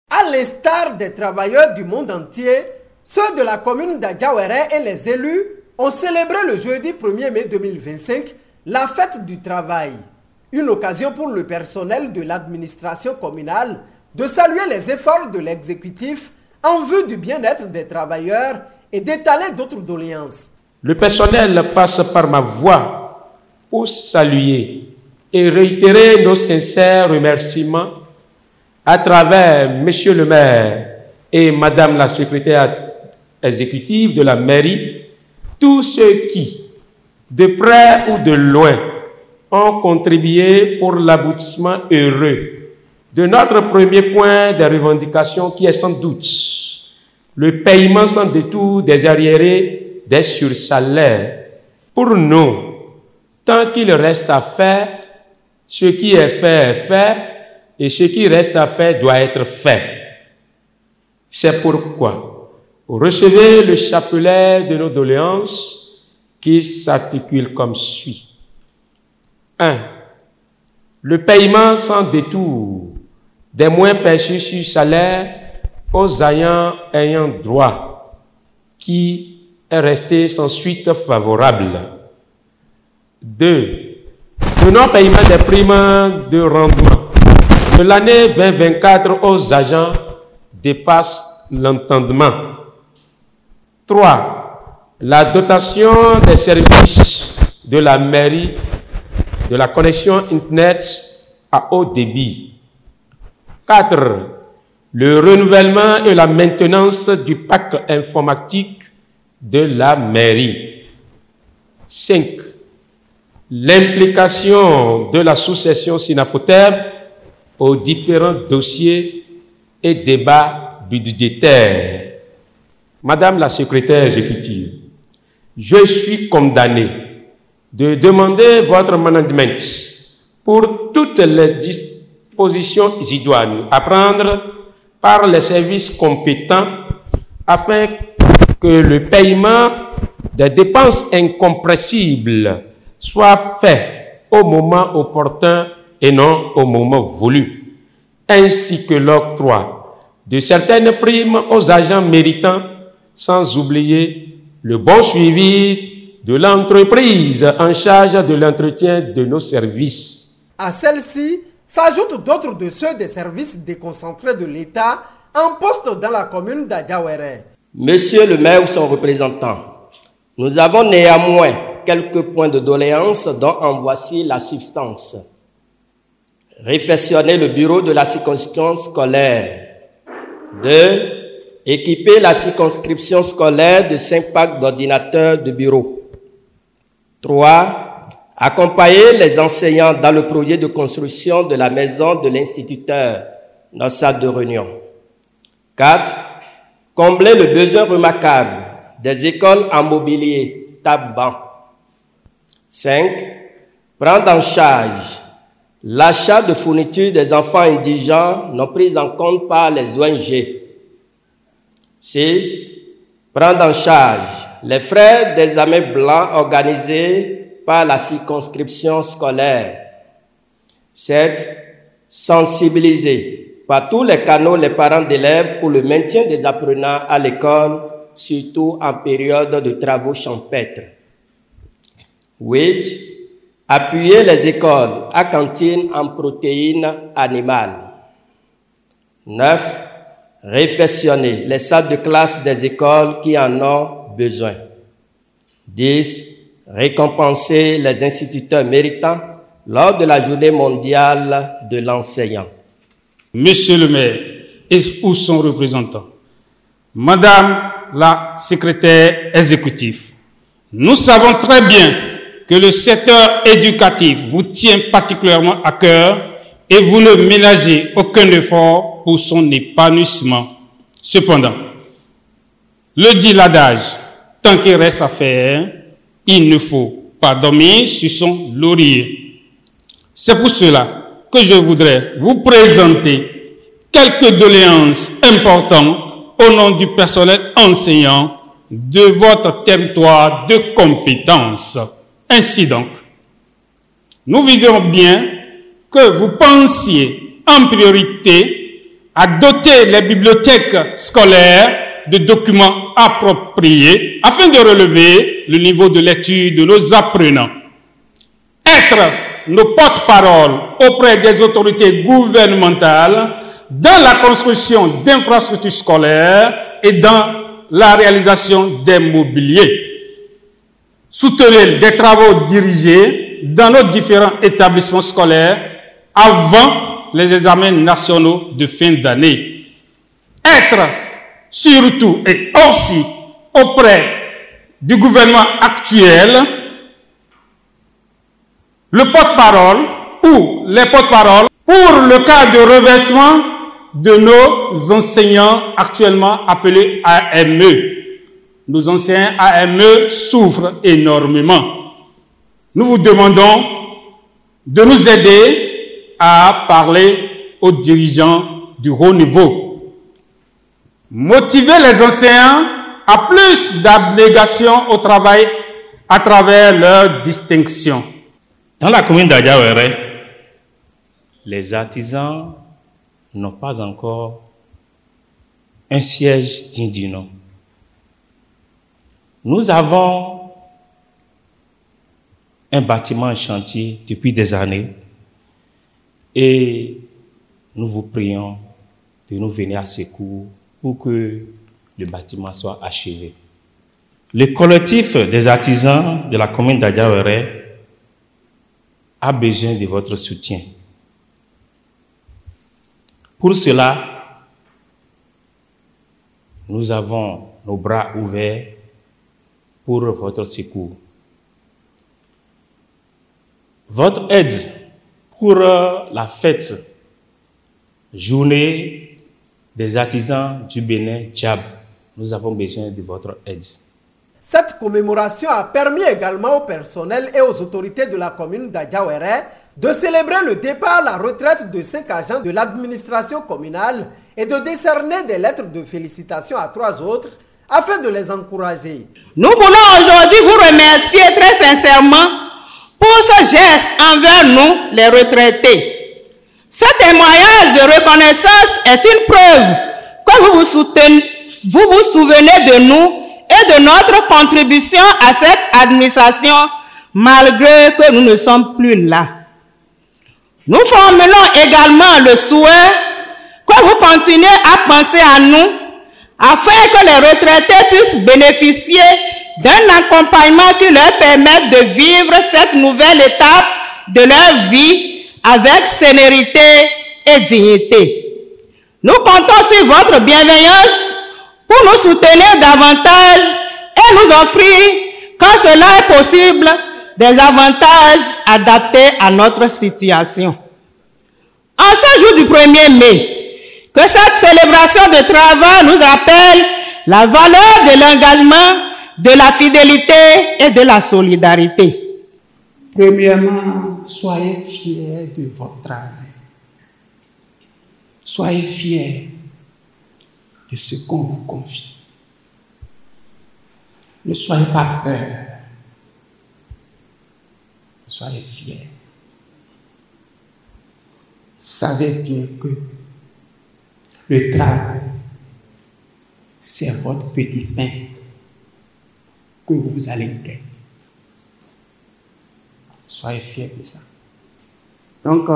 À l'instar des travailleurs du monde entier, ceux de la commune d'Adjawéré et les élus ont célébré le jeudi 1er mai 2025 la fête du travail. Une occasion pour le personnel de l'administration communale de saluer les efforts de l'exécutif en vue du bien-être des travailleurs et d'étaler d'autres doléances. Le personnel passe par ma voix pour saluer et réitérer nos sincères remerciements à travers Monsieur le maire et Madame la secrétaire exécutive de la mairie, tous ceux qui, de près ou de loin, ont contribué pour l'aboutissement heureux de notre premier point de revendication qui est sans doute le paiement sans détour des arriérés des sursalaires. Pour nous, tant qu'il reste à faire, ce qui est fait et ce qui reste à faire doit être fait. C'est pourquoi recevez le chapelet de nos doléances qui s'articule comme suit. 1. Le paiement sans détour des moins perçus sur salaire aux ayant droit, qui est resté sans suite favorable. 2. Le non-paiement des primes de rendement de l'année 2024 aux agents dépasse l'entendement. 3. La dotation des services de la mairie de la connexion Internet à haut débit. 4. Le renouvellement et la maintenance du parc informatique de la mairie. 5. L'implication de la sous-section Sinapoteb aux différents dossiers et débats budgétaires. Madame la secrétaire exécutive, je suis condamné de demander votre management pour toutes les dispositions idoines à prendre par les services compétents afin que le paiement des dépenses incompressibles soit fait au moment opportun et non au moment voulu, ainsi que l'octroi de certaines primes aux agents méritants, sans oublier le bon suivi de l'entreprise en charge de l'entretien de nos services. À celle-ci s'ajoutent d'autres de ceux des services déconcentrés de l'État en poste dans la commune d'Adjawéré. Monsieur le maire ou son représentant, nous avons néanmoins quelques points de doléance dont en voici la substance. Réfectionner le bureau de la circonscription scolaire. 2. Équiper la circonscription scolaire de 5 packs d'ordinateurs de bureau. 3. Accompagner les enseignants dans le projet de construction de la maison de l'instituteur, notre salle de réunion. 4. Combler le besoin remarquable des écoles en mobilier, table-banc. 5. Prendre en charge l'achat de fournitures des enfants indigents non prises en compte par les ONG. 6. Prendre en charge les frais d'examen blanc organisés par la circonscription scolaire. 7. Sensibiliser par tous les canaux les parents d'élèves pour le maintien des apprenants à l'école, surtout en période de travaux champêtres. 8. Appuyer les écoles à cantine en protéines animales. 9. Réfectionner les salles de classe des écoles qui en ont besoin. 10. Récompenser les instituteurs méritants lors de la journée mondiale de l'enseignant. Monsieur le maire et ou son représentant, Madame la secrétaire exécutive, nous savons très bien que le secteur éducatif vous tient particulièrement à cœur et vous ne ménagez aucun effort pour son épanouissement. Cependant, le dit l'adage, tant qu'il reste à faire, il ne faut pas dormir sur son laurier. C'est pour cela que je voudrais vous présenter quelques doléances importantes au nom du personnel enseignant de votre territoire de compétence. Ainsi donc, nous vivons bien que vous pensiez en priorité à doter les bibliothèques scolaires de documents appropriés afin de relever le niveau de lecture de nos apprenants. Être nos porte-paroles auprès des autorités gouvernementales dans la construction d'infrastructures scolaires et dans la réalisation des mobiliers. Soutenir des travaux dirigés dans nos différents établissements scolaires avant les examens nationaux de fin d'année. Être surtout et aussi auprès du gouvernement actuel le porte-parole ou les porte-paroles pour le cas de reversement de nos enseignants actuellement appelés AME. Nos enseignants AME souffrent énormément. Nous vous demandons de nous aider à parler aux dirigeants du haut niveau. Motiver les enseignants à plus d'abnégation au travail à travers leur distinction. Dans la commune d'Adjawéré, les artisans n'ont pas encore un siège digne du nom. Nous avons un bâtiment en chantier depuis des années et nous vous prions de nous venir à secours pour que le bâtiment soit achevé. Le collectif des artisans de la commune d'Adjawéré a besoin de votre soutien. Pour cela, nous avons nos bras ouverts pour votre secours. Votre aide pour la fête, journée des artisans du Bénin, Tchab, nous avons besoin de votre aide. Cette commémoration a permis également au personnel et aux autorités de la commune d'Adjawéré de célébrer le départ à la retraite de 5 agents de l'administration communale et de décerner des lettres de félicitations à 3 autres afin de les encourager. Nous voulons aujourd'hui vous remercier très sincèrement pour ce geste envers nous, les retraités. Ce témoignage de reconnaissance est une preuve que vous vous souvenez de nous et de notre contribution à cette administration, malgré que nous ne sommes plus là. Nous formulons également le souhait que vous continuez à penser à nous, afin que les retraités puissent bénéficier d'un accompagnement qui leur permette de vivre cette nouvelle étape de leur vie avec sérénité et dignité. Nous comptons sur votre bienveillance pour nous soutenir davantage et nous offrir, quand cela est possible, des avantages adaptés à notre situation. En ce jour du 1er mai, que cette célébration de travail nous rappelle la valeur de l'engagement, de la fidélité et de la solidarité. Premièrement, soyez fiers de votre travail. Soyez fiers de ce qu'on vous confie. Ne soyez pas peur. Soyez fiers. Savez bien que le travail, c'est votre petit pain que vous allez gagner. Soyez fiers de ça. Donc,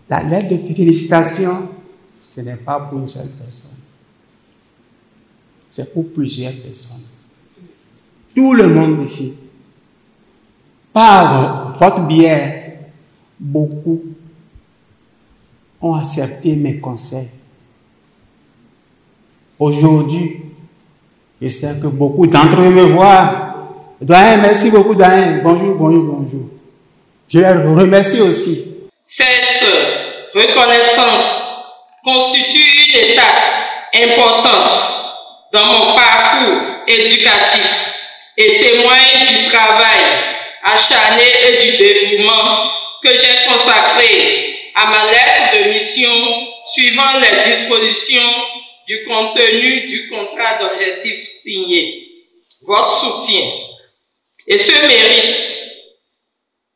la lettre de félicitations, ce n'est pas pour une seule personne. C'est pour plusieurs personnes. Tout le monde ici. Par votre biais, beaucoup ont accepté mes conseils. Aujourd'hui, je sais que beaucoup d'entre eux me voient. Doyen, merci beaucoup, Doyen. Bonjour, bonjour, bonjour. Je les remercie aussi. Cette reconnaissance constitue une étape importante dans mon parcours éducatif et témoigne du travail acharné et du dévouement que j'ai consacré à ma lettre de mission suivant les dispositions du contenu du contrat d'objectif signé. Votre soutien et ce mérite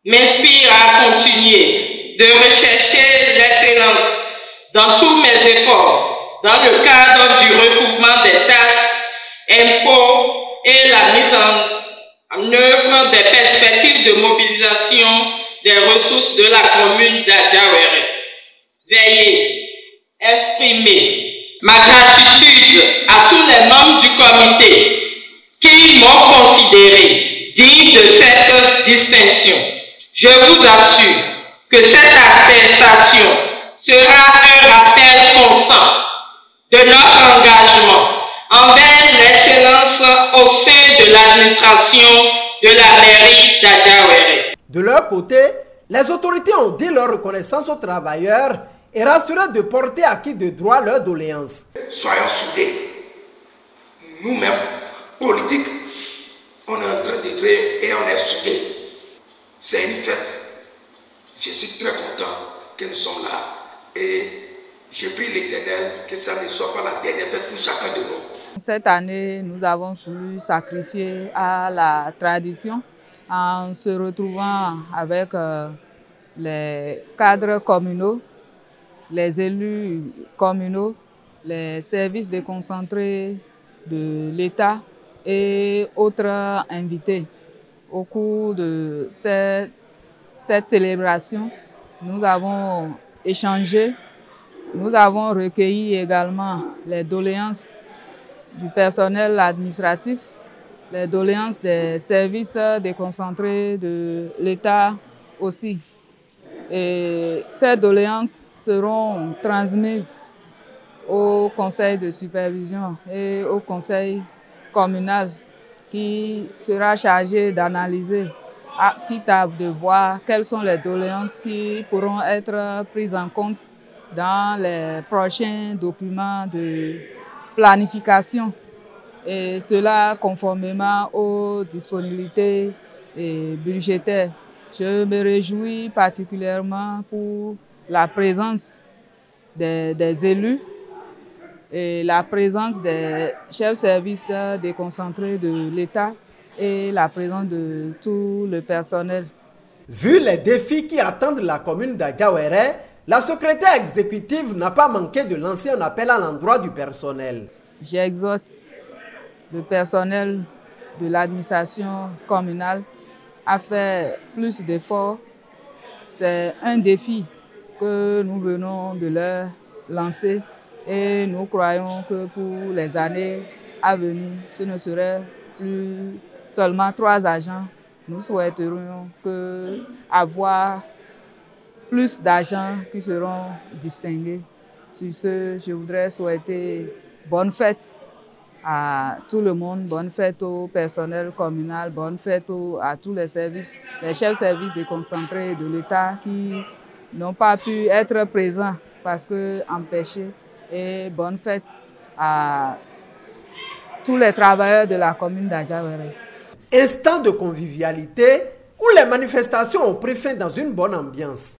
m'inspire à continuer de rechercher l'excellence dans tous mes efforts, dans le cadre du recouvrement des taxes, impôts et la mise en œuvre des perspectives de mobilisation des ressources de la commune d'Adjawéré. Veuillez exprimer ma gratitude à tous les membres du comité qui m'ont considéré digne de cette distinction. Je vous assure que cette attestation sera un rappel constant de notre engagement envers l'excellence au sein de l'administration de la mairie d'Adjawéré. De leur côté, les autorités ont dit leur reconnaissance aux travailleurs et rassuré de porter acquis de droit leurs doléances. Soyons soudés. Nous-mêmes, politiques, on est en train d'être et on est soudés. C'est une fête. Je suis très content que nous sommes là. Et je prie l'Éternel que ça ne soit pas la dernière fête pour chacun de nous. Cette année, nous avons voulu sacrifier à la tradition en se retrouvant avec les cadres communaux, les élus communaux, les services déconcentrés de l'État et autres invités. Au cours de cette célébration, nous avons échangé, nous avons recueilli également les doléances du personnel administratif, les doléances des services déconcentrés de l'État aussi. Et ces doléances seront transmises au conseil de supervision et au conseil communal qui sera chargé d'analyser, quitte à de voir quelles sont les doléances qui pourront être prises en compte dans les prochains documents de planification, et cela conformément aux disponibilités budgétaires. Je me réjouis particulièrement pour la présence des élus et la présence des chefs services déconcentrés de l'État et la présence de tout le personnel. Vu les défis qui attendent la commune d'Adjawéré, la secrétaire exécutive n'a pas manqué de lancer un appel à l'endroit du personnel. J'exhorte le personnel de l'administration communale à faire plus d'efforts. C'est un défi que nous venons de leur lancer et nous croyons que pour les années à venir, ce ne serait plus seulement 3 agents. Nous souhaiterions avoir plus d'agents qui seront distingués. Sur ce, je voudrais souhaiter bonne fête à tout le monde, bonne fête au personnel communal, bonne fête à tous les services, les chefs services déconcentrés de l'État qui n'ont pas pu être présents parce que empêchés, et bonne fête à tous les travailleurs de la commune d'Adjawéré. Instant de convivialité où les manifestations ont pris fin dans une bonne ambiance.